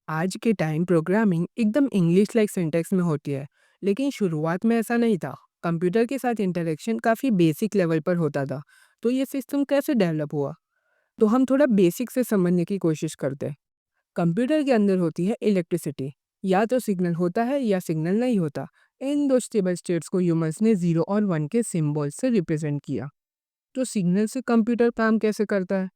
आज के time programming एकदम इंग्लिश लाइक सिंटैक्स में होती है, लेकिन शुरुआत में ऐसा नहीं था। कंप्यूटर के साथ इंटरेक्शन काफ़ी बेसिक लेवल पर होता था। तो ये सिस्टम कैसे डेवलप हुआ? तो हम थोड़ा बेसिक से समझने की कोशिश करते हैं। कंप्यूटर के अंदर होती है इलेक्ट्रिसिटी। या तो सिग्नल होता है या सिग्नल नहीं होता। इन दो स्टेबल स्टेट्स को ह्यूमंस ने 0 और 1 के सिंबल से रिप्रेजेंट किया। तो सिग्नल से कंप्यूटर काम कैसे करता है?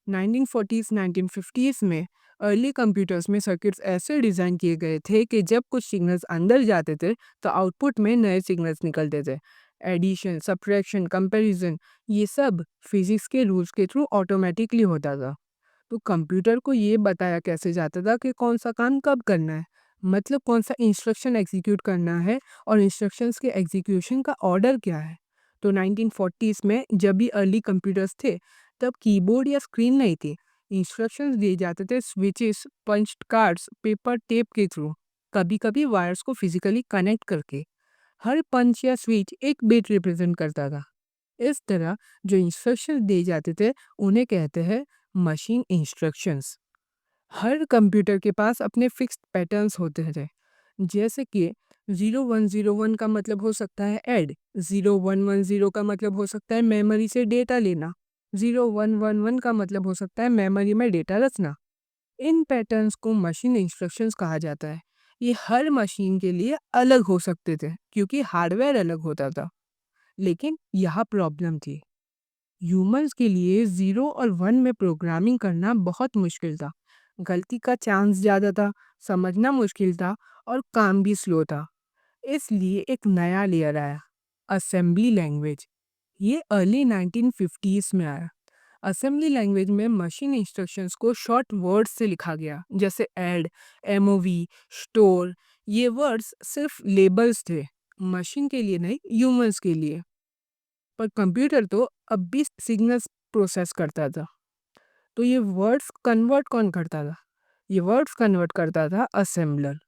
1940s 1950s में अर्ली कंप्यूटर्स में सर्किट्स ऐसे डिज़ाइन किए गए थे कि जब कुछ सिग्नल्स अंदर जाते थे तो आउटपुट में नए सिग्नल्स निकलते थे। एडिशन, सब्ट्रैक्शन, कंपैरिजन, ये सब फिजिक्स के रूल्स के थ्रू ऑटोमेटिकली होता था। तो कंप्यूटर को ये बताया कैसे जाता था कि कौन सा काम कब करना है, मतलब कौन सा इंस्ट्रक्शन एग्जीक्यूट करना है और इंस्ट्रक्शंस के एग्जीक्यूशन का ऑर्डर क्या है। तो 1940s में जब भी अर्ली कंप्यूटर्स थे, तब कीबोर्ड या स्क्रीन नहीं थी। इंस्ट्रक्शंस दिए जाते थे switches, punched cards, paper tape के थ्रू, कभी कभी वायर्स को फिजिकली कनेक्ट करके। हर पंच या स्विच एक बिट रिप्रेजेंट करता था। इस तरह जो इंस्ट्रक्शंस दिए जाते थे उन्हें कहते हैं मशीन इंस्ट्रक्शंस। हर कंप्यूटर के पास अपने फिक्स्ड पैटर्न्स होते थे, जैसे कि 0101 का मतलब हो सकता है ऐड, 0110 का मतलब हो सकता है मेमोरी से डेटा लेना, 0111 का मतलब हो सकता है मेमोरी में डेटा रखना। इन पैटर्न्स को मशीन इंस्ट्रक्शंस कहा जाता है। ये हर मशीन के लिए अलग हो सकते थे क्योंकि हार्डवेयर अलग होता था। लेकिन यहाँ प्रॉब्लम थी। ह्यूमंस के लिए 0 और 1 में प्रोग्रामिंग करना बहुत मुश्किल था। गलती का चांस ज़्यादा था, समझना मुश्किल था और काम भी स्लो था। इसलिए एक नया लेयर आया, असेंबली लैंग्वेज। ये अर्ली 1950s में आया। असेंबली लैंग्वेज में मशीन इंस्ट्रक्शंस को शॉर्ट वर्ड्स से लिखा गया, जैसे ऐड, एमओवी, स्टोर। ये वर्ड्स सिर्फ लेबल्स थे, मशीन के लिए नहीं, ह्यूमंस के लिए। पर कंप्यूटर तो अब भी सिग्नल्स प्रोसेस करता था। तो ये वर्ड्स कन्वर्ट कौन करता था? ये वर्ड्स कन्वर्ट करता था असेंबलर।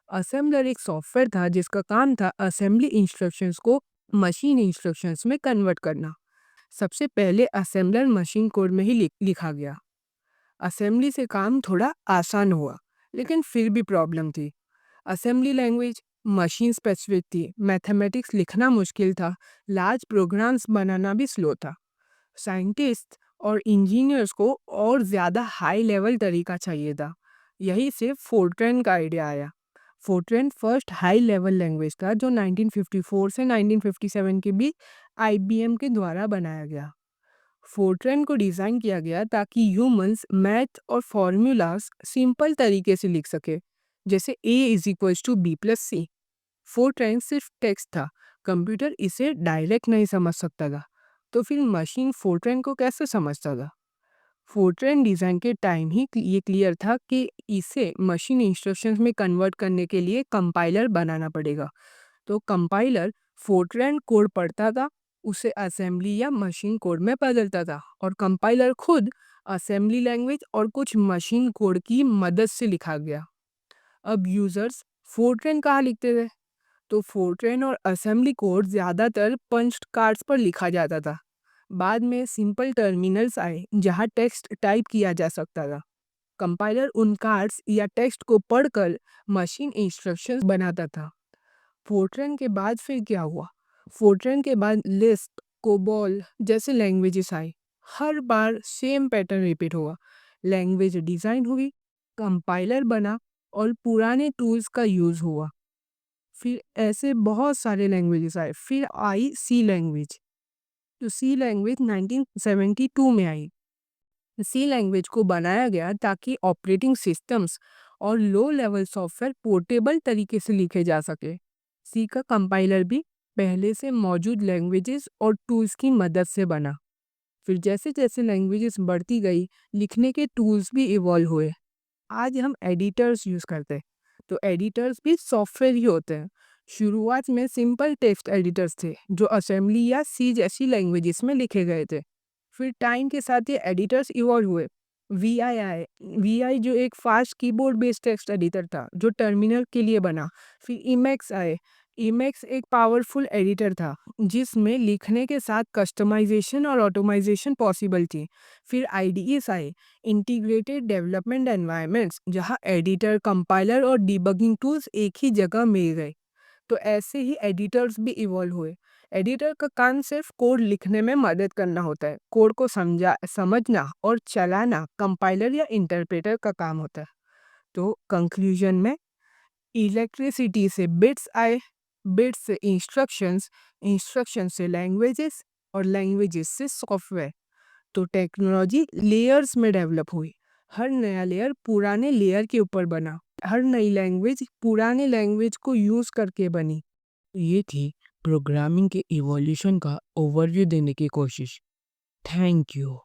असेंबलर एक सॉफ्टवेयर था जिसका काम था असेंबली इंस्ट्रक्शंस को मशीन इंस्ट्रक्शंस में कन्वर्ट करना। सबसे पहले असेंबलर मशीन कोड में ही लिखा गया। असेंबली से काम थोड़ा आसान हुआ, लेकिन फिर भी प्रॉब्लम थी। असेंबली लैंग्वेज मशीन स्पेसिफिक थी, मैथमेटिक्स लिखना मुश्किल था, लार्ज प्रोग्राम्स बनाना भी स्लो था। साइंटिस्ट और इंजीनियर्स को और ज़्यादा हाई लेवल तरीका चाहिए था। यही से फोर्ट्रैन का आइडिया आया। Fortran first high level language था जो 1954 से 1957 के बीच आईबीएम के द्वारा बनाया गया। फोर्ट्रैन को डिज़ाइन किया गया ताकि ह्यूमंस मैथ और फॉर्मूलाज सिंपल तरीके से लिख सके, जैसे A = B+C। फोर्ट्रैन सिर्फ टेक्स्ट था, कंप्यूटर इसे डायरेक्ट नहीं समझ सकता था। तो फिर मशीन फोर्ट्रैन को कैसे समझता था? फोर्ट्रैन डिज़ाइन के टाइम ही ये क्लियर था कि इसे मशीन इंस्ट्रक्शंस में कन्वर्ट करने के लिए कंपाइलर बनाना पड़ेगा। तो कंपाइलर फोर्ट्रैन कोड पढ़ता था, उसे असेंबली या मशीन कोड में बदलता था और कंपाइलर खुद असेंबली लैंग्वेज और कुछ मशीन कोड की मदद से लिखा गया। अब यूजर्स फोर्ट्रैन कहाँ लिखते थे? तो फोर्ट्रैन और असेंबली कोड ज़्यादातर पंच्ड कार्ड्स पर लिखा जाता था। बाद में सिंपल टर्मिनल्स आए जहाँ टेक्स्ट टाइप किया जा सकता था। कंपाइलर उन कार्ड्स या टेक्स्ट को पढ़कर मशीन इंस्ट्रक्शंस बनाता था। फोर्ट्रैन के बाद फिर क्या हुआ? फोर्ट्रैन के बाद लिस्प, कोबॉल जैसे लैंग्वेजेस आई। हर बार सेम पैटर्न रिपीट हुआ। लैंग्वेज डिज़ाइन हुई, कंपाइलर बना और पुराने टूल्स का यूज़ हुआ। फिर ऐसे बहुत सारे लैंग्वेजेस आए। फिर आई सी लैंग्वेज। तो सी लैंग्वेज 1972 में आई। सी लैंग्वेज को बनाया गया ताकि ऑपरेटिंग सिस्टम्स और लो लेवल सॉफ्टवेयर पोर्टेबल तरीके से लिखे जा सके। सी का कंपाइलर भी पहले से मौजूद लैंग्वेजेस और टूल्स की मदद से बना। फिर जैसे जैसे लैंग्वेजेस बढ़ती गई, लिखने के टूल्स भी इवॉल्व हुए। आज हम एडिटर्स यूज़ करते हैं, तो एडिटर्स भी सॉफ्टवेयर ही होते हैं। शुरुआत में सिंपल टेक्स्ट एडिटर्स थे जो असेंबली या सी जैसी लैंग्वेजेस में लिखे गए थे। फिर टाइम के साथ ये एडिटर्स इवॉल्व हुए। वी आई जो एक fast keyboard based text editor था जो टर्मिनल के लिए बना। फिर इमेक्स आए। इमेक्स एक पावरफुल एडिटर था जिसमें लिखने के साथ कस्टमाइजेशन और ऑटोमाइजेशन पॉसिबल थी। फिर आईडीईस आए, इंटीग्रेटेड डेवलपमेंट एनवायरनमेंट्स, जहां एडिटर, कंपाइलर और डिबगिंग टूल्स एक ही जगह मिल गए। तो ऐसे ही एडिटर्स भी इवॉल्व हुए। एडिटर का काम सिर्फ कोड लिखने में मदद करना होता है। कोड को समझना और चलाना कंपाइलर या इंटरप्रेटर का काम होता है। तो कंक्लूजन में, इलेक्ट्रिसिटी से बिट्स आए, बिट्स से इंस्ट्रक्शंस, इंस्ट्रक्शन से लैंग्वेजेस और लैंग्वेजेस से सॉफ्टवेयर। तो टेक्नोलॉजी लेयर्स में डेवलप हुई। हर नया लेयर पुराने लेयर के ऊपर बना। हर नई लैंग्वेज पुराने लैंग्वेज को यूज़ करके बनी। ये थी प्रोग्रामिंग के इवोल्यूशन का ओवरव्यू देने की कोशिश। Thank you.